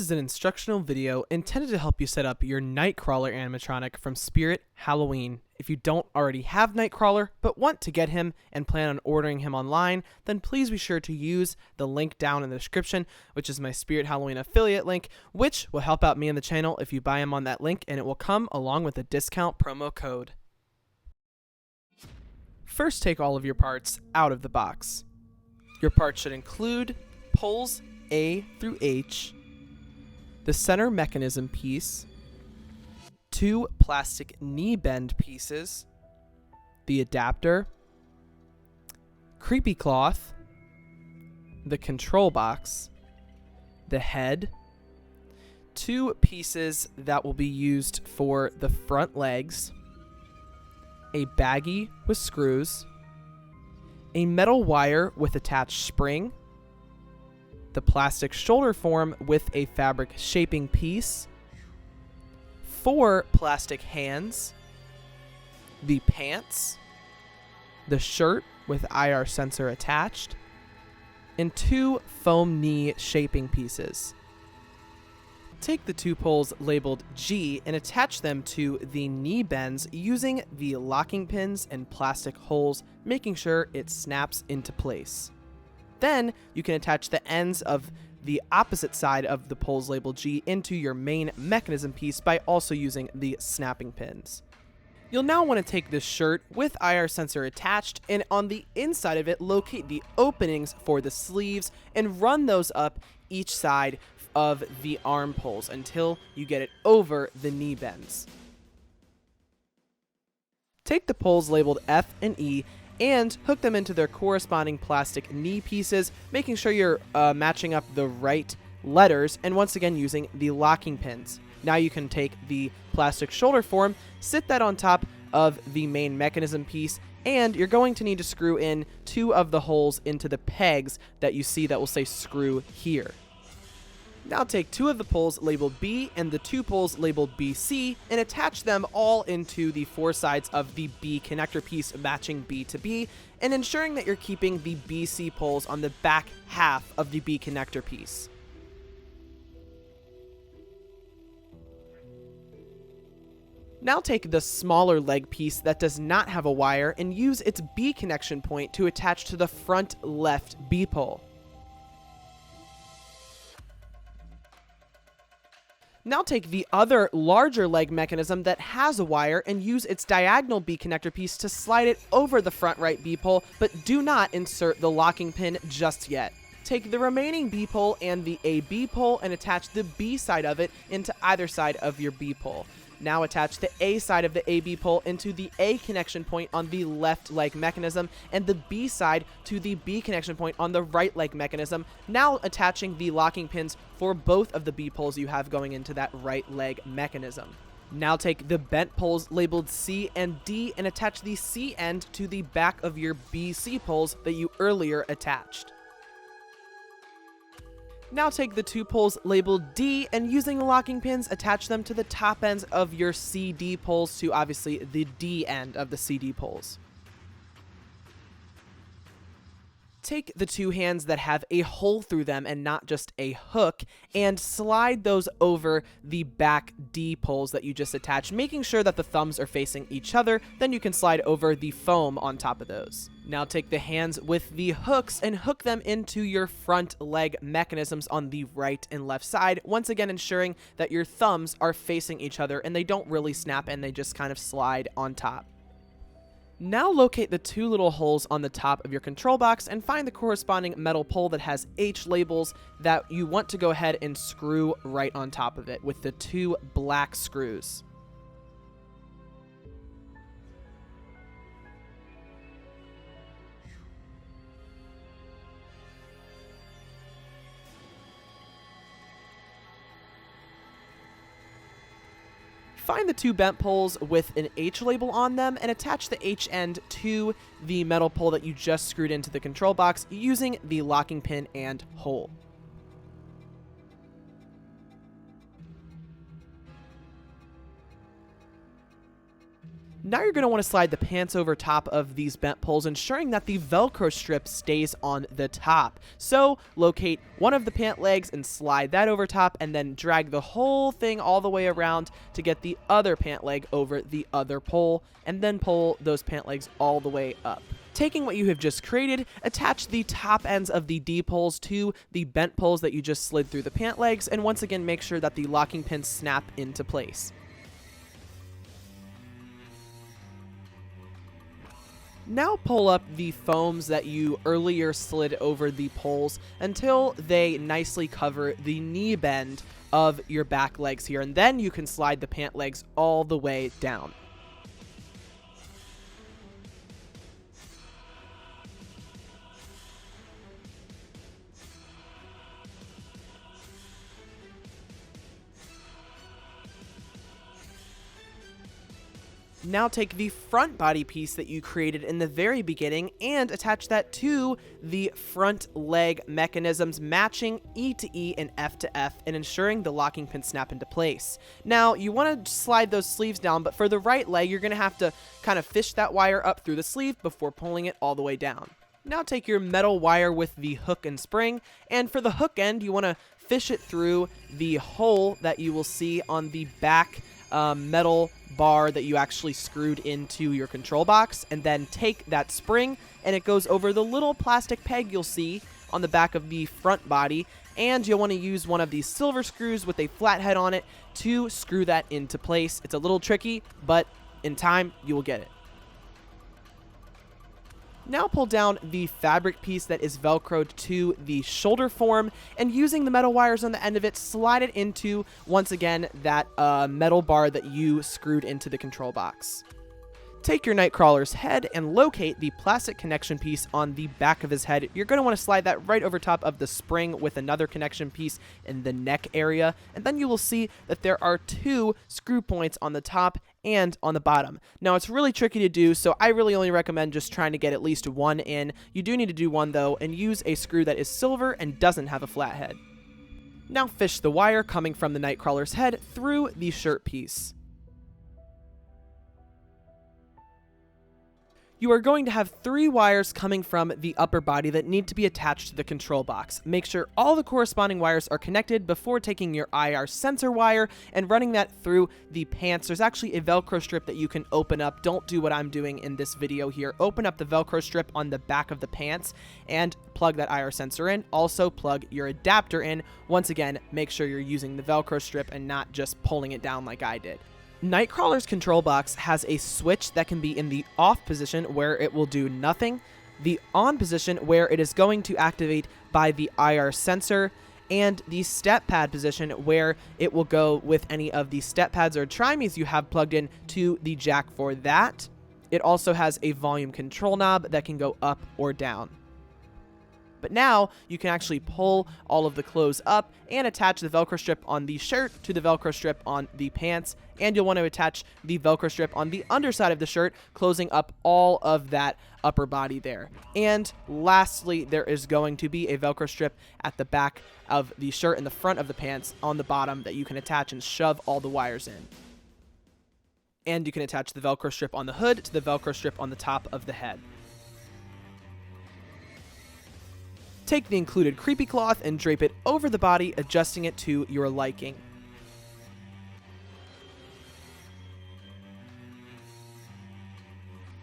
is an instructional video intended to help you set up your Nightcrawler animatronic from Spirit Halloween. If you don't already have Nightcrawler but want to get him and plan on ordering him online, then please be sure to use the link down in the description, which is my Spirit Halloween affiliate link, which will help out me and the channel if you buy him on that link, and it will come along with a discount promo code. First, take all of your parts out of the box. Your parts should include poles A through H, the center mechanism piece, 2 plastic knee bend pieces, the adapter, creepy cloth, the control box, the head, 2 pieces that will be used for the front legs, a baggie with screws, a metal wire with attached spring, the plastic shoulder form with a fabric shaping piece, 4 plastic hands, the pants, the shirt with IR sensor attached, and 2 foam knee shaping pieces. Take the 2 poles labeled G and attach them to the knee bends using the locking pins and plastic holes, making sure it snaps into place. Then you can attach the ends of the opposite side of the poles labeled G into your main mechanism piece by also using the snapping pins. You'll now want to take this shirt with IR sensor attached, and on the inside of it locate the openings for the sleeves and run those up each side of the arm poles until you get it over the knee bends. Take the poles labeled F and E and hook them into their corresponding plastic knee pieces, making sure you're matching up the right letters, and once again using the locking pins. Now you can take the plastic shoulder form, sit that on top of the main mechanism piece, and you're going to need to screw in 2 of the holes into the pegs that you see that will say screw here. Now take 2 of the poles labeled B and the 2 poles labeled BC and attach them all into the 4 sides of the B connector piece matching B to B, and ensuring that you're keeping the BC poles on the back half of the B connector piece. Now take the smaller leg piece that does not have a wire and use its B connection point to attach to the front left B pole. Now take the other larger leg mechanism that has a wire and use its diagonal B connector piece to slide it over the front right B pole, but do not insert the locking pin just yet. Take the remaining B pole and the AB pole and attach the B side of it into either side of your B pole. Now attach the A side of the AB pole into the A connection point on the left leg mechanism and the B side to the B connection point on the right leg mechanism, now attaching the locking pins for both of the B poles you have going into that right leg mechanism. Now take the bent poles labeled C and D and attach the C end to the back of your BC poles that you earlier attached. Now take the 2 poles labeled D and using the locking pins, attach them to the top ends of your CD poles to obviously the D end of the CD poles. Take the 2 hands that have a hole through them and not just a hook and slide those over the back D poles that you just attached, making sure that the thumbs are facing each other. Then you can slide over the foam on top of those. Now take the hands with the hooks and hook them into your front leg mechanisms on the right and left side, once again ensuring that your thumbs are facing each other and they don't really snap and they just kind of slide on top. Now locate the 2 little holes on the top of your control box and find the corresponding metal pole that has H labels that you want to go ahead and screw right on top of it with the 2 black screws. Find the 2 bent poles with an H label on them and attach the H end to the metal pole that you just screwed into the control box using the locking pin and hole. Now you're going to want to slide the pants over top of these bent poles, ensuring that the Velcro strip stays on the top. So locate one of the pant legs and slide that over top, and then drag the whole thing all the way around to get the other pant leg over the other pole, and then pull those pant legs all the way up. Taking what you have just created, attach the top ends of the D-poles to the bent poles that you just slid through the pant legs, and once again make sure that the locking pins snap into place. Now pull up the foams that you earlier slid over the poles until they nicely cover the knee bend of your back legs here, and then you can slide the pant legs all the way down. Now take the front body piece that you created in the very beginning and attach that to the front leg mechanisms, matching E to E and F to F and ensuring the locking pins snap into place. Now you want to slide those sleeves down, but for the right leg you're going to have to kind of fish that wire up through the sleeve before pulling it all the way down. Now take your metal wire with the hook and spring, and for the hook end you want to fish it through the hole that you will see on the back metal bar that you actually screwed into your control box, and then take that spring and it goes over the little plastic peg you'll see on the back of the front body, and you'll want to use one of these silver screws with a flathead on it to screw that into place. It's a little tricky, but in time you will get it. Now pull down the fabric piece that is velcroed to the shoulder form, and using the metal wires on the end of it, slide it into, once again, that metal bar that you screwed into the control box. Take your Nightcrawler's head and locate the plastic connection piece on the back of his head. You're going to want to slide that right over top of the spring with another connection piece in the neck area, and then you will see that there are 2 screw points on the top and on the bottom. Now it's really tricky to do, so I really only recommend just trying to get at least 1 in. You do need to do 1 though, and use a screw that is silver and doesn't have a flat head. Now fish the wire coming from the Nightcrawler's head through the shirt piece. You are going to have 3 wires coming from the upper body that need to be attached to the control box. Make sure all the corresponding wires are connected before taking your IR sensor wire and running that through the pants. There's actually a Velcro strip that you can open up. Don't do what I'm doing in this video here. Open up the Velcro strip on the back of the pants and plug that IR sensor in. Also plug your adapter in. Once again, make sure you're using the Velcro strip and not just pulling it down like I did. Nightcrawler's control box has a switch that can be in the off position where it will do nothing, the on position where it is going to activate by the IR sensor, and the step pad position where it will go with any of the step pads or trimies you have plugged in to the jack for that. It also has a volume control knob that can go up or down. But now you can actually pull all of the clothes up and attach the Velcro strip on the shirt to the Velcro strip on the pants, and you'll want to attach the Velcro strip on the underside of the shirt, closing up all of that upper body there. And lastly, there is going to be a Velcro strip at the back of the shirt and the front of the pants on the bottom that you can attach and shove all the wires in. And you can attach the Velcro strip on the hood to the Velcro strip on the top of the head. Take the included creepy cloth and drape it over the body, adjusting it to your liking.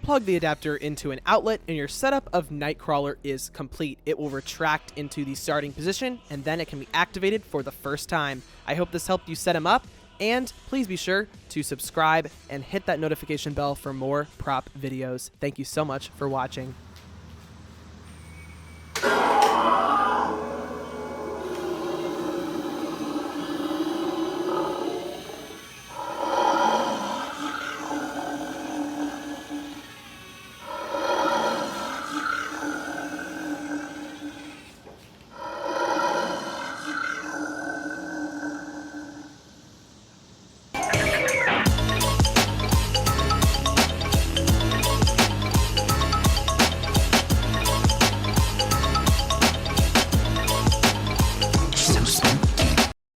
Plug the adapter into an outlet and your setup of Nightcrawler is complete. It will retract into the starting position and then it can be activated for the first time. I hope this helped you set him up, and please be sure to subscribe and hit that notification bell for more prop videos. Thank you so much for watching.